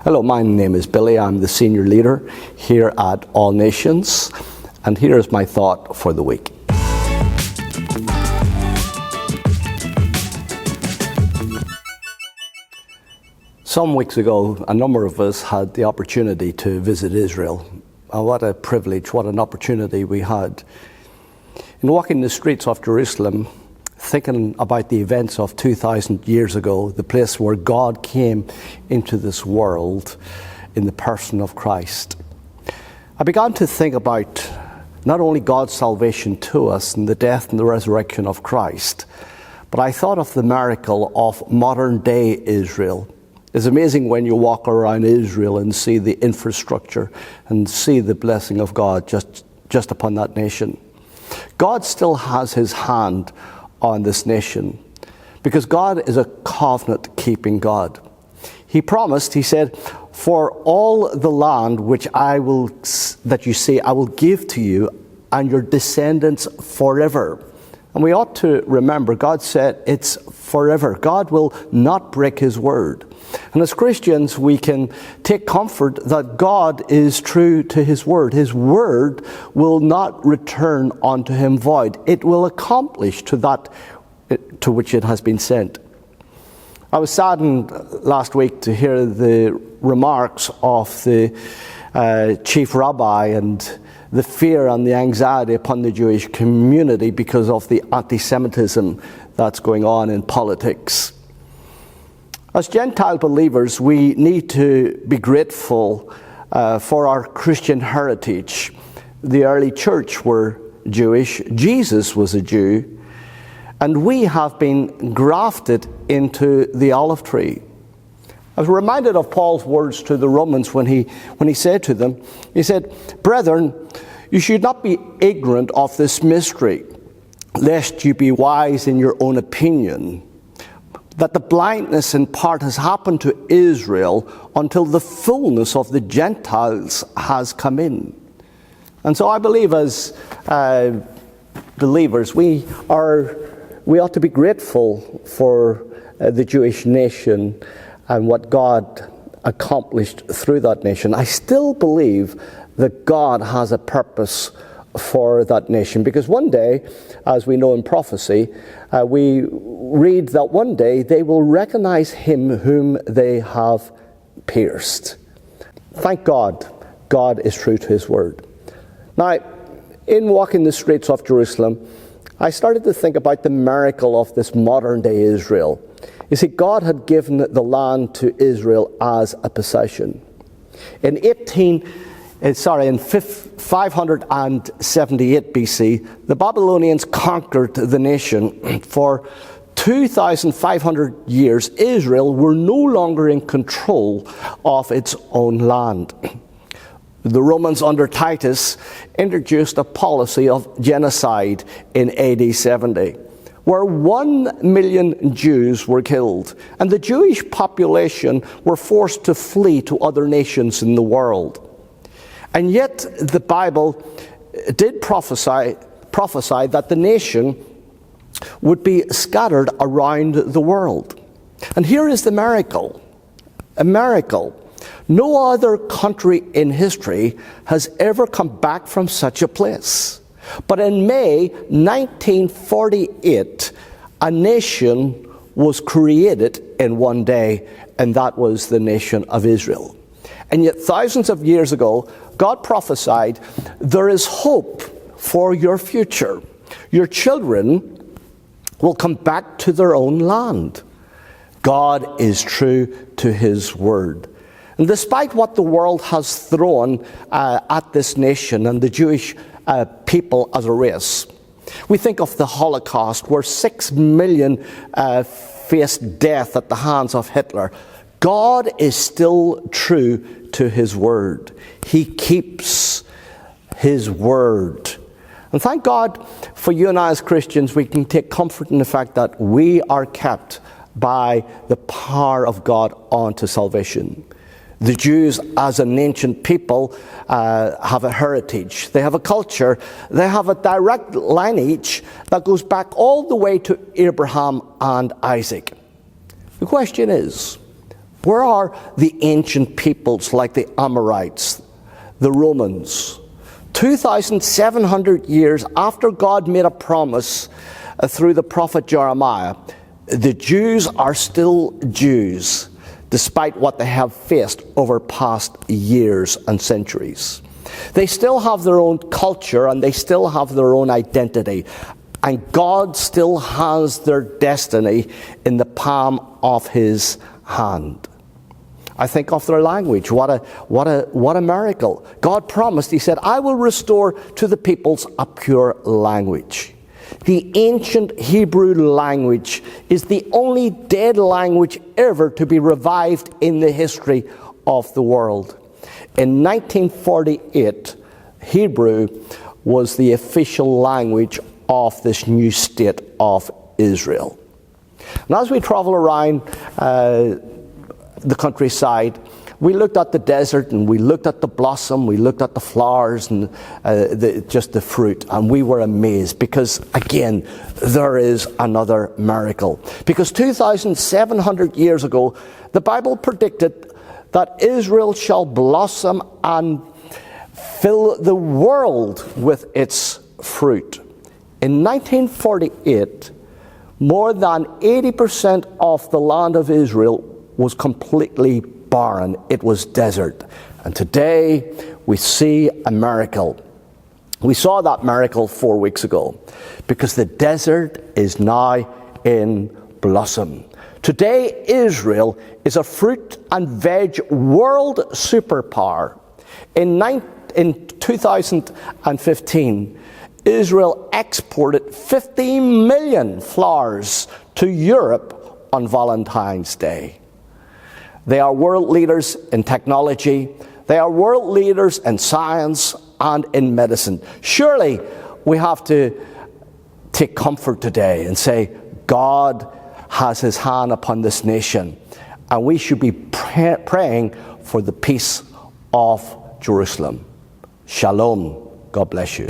Hello, my name is Billy. I'm the senior leader here at All Nations, and here is my thought for the week. Some weeks ago, a number of us had the opportunity to visit Israel. And what a privilege, what an opportunity we had. In walking the streets of Jerusalem, thinking about the events of 2,000 years ago, the place where God came into this world in the person of Christ, I began to think about not only God's salvation to us and the death and the resurrection of Christ, but I thought of the miracle of modern day Israel. It's amazing when you walk around Israel and see the infrastructure and see the blessing of God just upon that nation. God still has his hand on this nation, because God is a covenant-keeping God. He promised, he said, for all the land which that you see, I will give to you and your descendants forever. And we ought to remember, God said it's forever. God will not break his word. And as Christians, we can take comfort that God is true to his word. His word will not return unto him void. It will accomplish to that to which it has been sent. I was saddened last week to hear the remarks of the chief rabbi and the fear and the anxiety upon the Jewish community because of the AntiSemitism that's going on in politics. As Gentile believers, we need to be grateful for our Christian heritage. The early church were Jewish, Jesus was a Jew, and we have been grafted into the olive tree. I was reminded of Paul's words to the Romans when he said to them, he said, "Brethren, you should not be ignorant of this mystery, lest you be wise in your own opinion, that the blindness in part has happened to Israel until the fullness of the Gentiles has come in." And so I believe as believers, we ought to be grateful for the Jewish nation and what God accomplished through that nation. I still believe that God has a purpose for that nation, because one day, as we know in prophecy, we read that one day they will recognize him whom they have pierced. Thank God, God is true to his word. Now, in walking the streets of Jerusalem, I started to think about the miracle of this modern day Israel. You see, God had given the land to Israel as a possession. In 578 BC, the Babylonians conquered the nation. For 2,500 years, Israel were no longer in control of its own land. The Romans under Titus introduced a policy of genocide in AD 70, where 1 million Jews were killed, and the Jewish population were forced to flee to other nations in the world. And yet the Bible did prophesy that the nation would be scattered around the world. And here is the miracle, a miracle. No other country in history has ever come back from such a place. But in May 1948, a nation was created in one day, and that was the nation of Israel. And yet thousands of years ago, God prophesied, there is hope for your future. Your children will come back to their own land. God is true to his word. And despite what the world has thrown at this nation and the Jewish people as a race, we think of the Holocaust, where 6 million faced death at the hands of Hitler. God is still true to his word. He keeps his word. And thank God for you and I as Christians, we can take comfort in the fact that we are kept by the power of God unto salvation. The Jews, as an ancient people, have a heritage. They have a culture. They have a direct lineage that goes back all the way to Abraham and Isaac. The question is, Where are the ancient peoples like the Amorites, the Romans? 2,700 years after God made a promise through the prophet Jeremiah, the Jews are still Jews, despite what they have faced over past years and centuries. They still have their own culture and they still have their own identity. And God still has their destiny in the palm of his hand. I think of their language. What a miracle. God promised, he said, I will restore to the peoples a pure language. The ancient Hebrew language is the only dead language ever to be revived in the history of the world. In 1948, Hebrew was the official language of this new state of Israel. And as we travel around the countryside, we looked at the desert and we looked at the blossom, we looked at the flowers and just the fruit, and we were amazed because, again, there is another miracle. Because 2,700 years ago, the Bible predicted that Israel shall blossom and fill the world with its fruit. In 1948, more than 80% of the land of Israel was completely barren. It was desert. And today we see a miracle. We saw that miracle 4 weeks ago because the desert is now in blossom. Today Israel is a fruit and veg world superpower. In 2015, Israel exported 50 million flowers to Europe on Valentine's Day. They are world leaders in technology. They are world leaders in science and in medicine. Surely we have to take comfort today and say, God has his hand upon this nation, and we should be praying for the peace of Jerusalem. Shalom. God bless you.